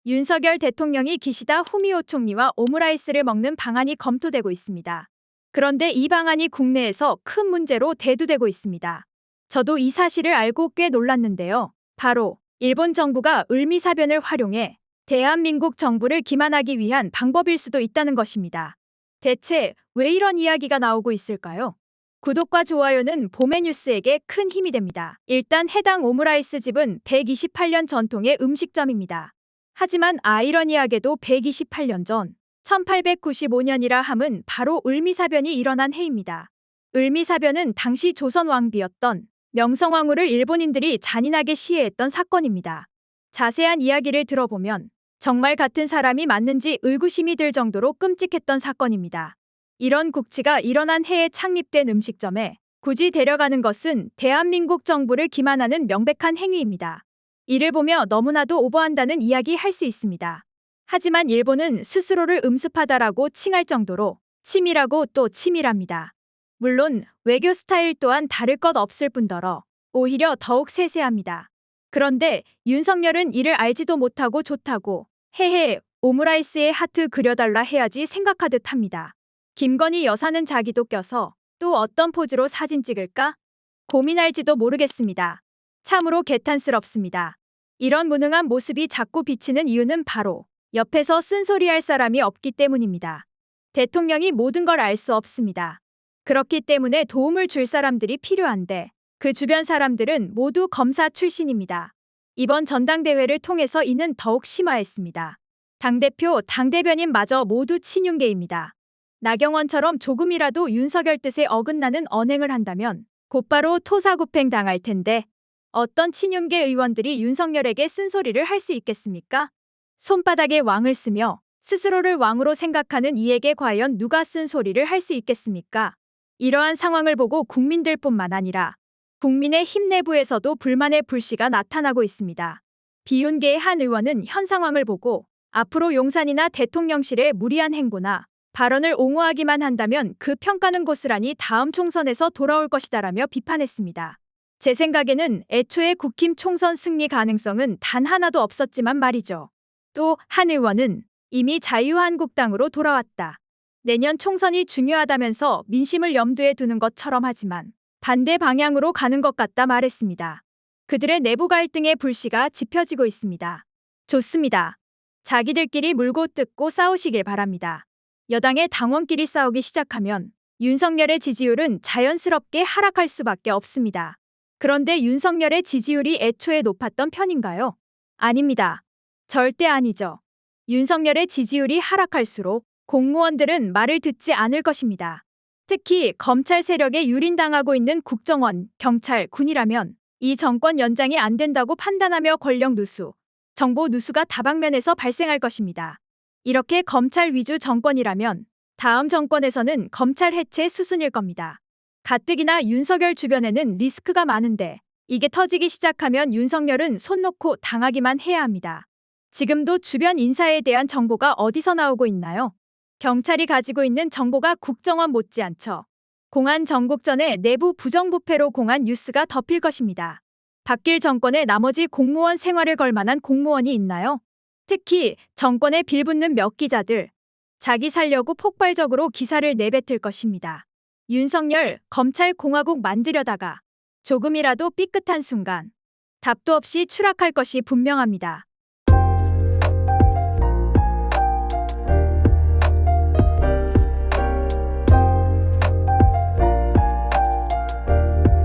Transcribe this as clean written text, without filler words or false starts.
윤석열 대통령이 기시다 후미오 총리와 오므라이스를 먹는 방안이 검토되고 있습니다. 그런데 이 방안이 국내에서 큰 문제로 대두되고 있습니다. 저도 이 사실을 알고 꽤 놀랐는데요. 바로 일본 정부가 을미사변을 활용해 대한민국 정부를 기만하기 위한 방법일 수도 있다는 것입니다. 대체 왜 이런 이야기가 나오고 있을까요? 구독과 좋아요는 봄의 뉴스에게 큰 힘이 됩니다. 일단 해당 오므라이스 집은 128년 전통의 음식점입니다. 하지만 아이러니하게도 128년 전 1895년이라 함은 바로 을미사변이 일어난 해입니다. 을미사변은 당시 조선 왕비였던 명성황후를 일본인들이 잔인하게 시해했던 사건입니다. 자세한 이야기를 들어보면 정말 같은 사람이 맞는지 의구심이 들 정도로 끔찍했던 사건입니다. 이런 국치가 일어난 해에 창립된 음식점에 굳이 데려가는 것은 대한민국 정부를 기만하는 명백한 행위입니다. 이를 보며 너무나도 오버한다는 이야기 할 수 있습니다. 하지만 일본은 스스로를 음습하다라고 칭할 정도로 치밀하고 또 치밀합니다. 물론 외교 스타일 또한 다를 것 없을 뿐더러 오히려 더욱 세세합니다. 그런데 윤석열은 이를 알지도 못하고 좋다고 헤헤 오므라이스에 하트 그려달라 해야지 생각하듯 합니다. 김건희 여사는 자기도 껴서 또 어떤 포즈로 사진 찍을까 고민할지도 모르겠습니다. 참으로 개탄스럽습니다. 이런 무능한 모습이 자꾸 비치는 이유는 바로 옆에서 쓴소리할 사람이 없기 때문입니다. 대통령이 모든 걸 알 수 없습니다. 그렇기 때문에 도움을 줄 사람들이 필요한데 그 주변 사람들은 모두 검사 출신입니다. 이번 전당대회를 통해서 이는 더욱 심화했습니다. 당대표, 당대변인마저 모두 친윤계입니다. 나경원처럼 조금이라도 윤석열 뜻에 어긋나는 언행을 한다면 곧바로 토사구팽 당할 텐데 어떤 친윤계 의원들이 윤석열에게 쓴소리를 할 수 있겠습니까? 손바닥에 왕을 쓰며 스스로를 왕으로 생각하는 이에게 과연 누가 쓴소리를 할 수 있겠습니까? 이러한 상황을 보고 국민들뿐만 아니라 국민의힘 내부에서도 불만의 불씨가 나타나고 있습니다. 비윤계의 한 의원은 현 상황을 보고 앞으로 용산이나 대통령실의 무리한 행보나 발언을 옹호하기만 한다면 그 평가는 고스란히 다음 총선에서 돌아올 것이다라며 비판했습니다. 제 생각에는 애초에 국힘 총선 승리 가능성은 단 하나도 없었지만 말이죠. 또 한 의원은 이미 자유한국당으로 돌아왔다. 내년 총선이 중요하다면서 민심을 염두에 두는 것처럼 하지만 반대 방향으로 가는 것 같다 말했습니다. 그들의 내부 갈등의 불씨가 지펴지고 있습니다. 좋습니다. 자기들끼리 물고 뜯고 싸우시길 바랍니다. 여당의 당원끼리 싸우기 시작하면 윤석열의 지지율은 자연스럽게 하락할 수밖에 없습니다. 그런데 윤석열의 지지율이 애초에 높았던 편인가요? 아닙니다. 절대 아니죠. 윤석열의 지지율이 하락할수록 공무원들은 말을 듣지 않을 것입니다. 특히 검찰 세력에 유린당하고 있는 국정원, 경찰, 군이라면 이 정권 연장이 안 된다고 판단하며 권력 누수, 정보 누수가 다방면에서 발생할 것입니다. 이렇게 검찰 위주 정권이라면 다음 정권에서는 검찰 해체 수순일 겁니다. 가뜩이나 윤석열 주변에는 리스크가 많은데 이게 터지기 시작하면 윤석열은 손 놓고 당하기만 해야 합니다. 지금도 주변 인사에 대한 정보가 어디서 나오고 있나요? 경찰이 가지고 있는 정보가 국정원 못지않죠. 공안 정국전의 내부 부정부패로 공안 뉴스가 덮일 것입니다. 바뀔 정권의 나머지 공무원 생활을 걸 만한 공무원이 있나요? 특히 정권에 빌붙는 몇 기자들, 자기 살려고 폭발적으로 기사를 내뱉을 것입니다. 윤석열, 검찰공화국 만들려다가 조금이라도 삐끗한 순간 답도 없이 추락할 것이 분명합니다.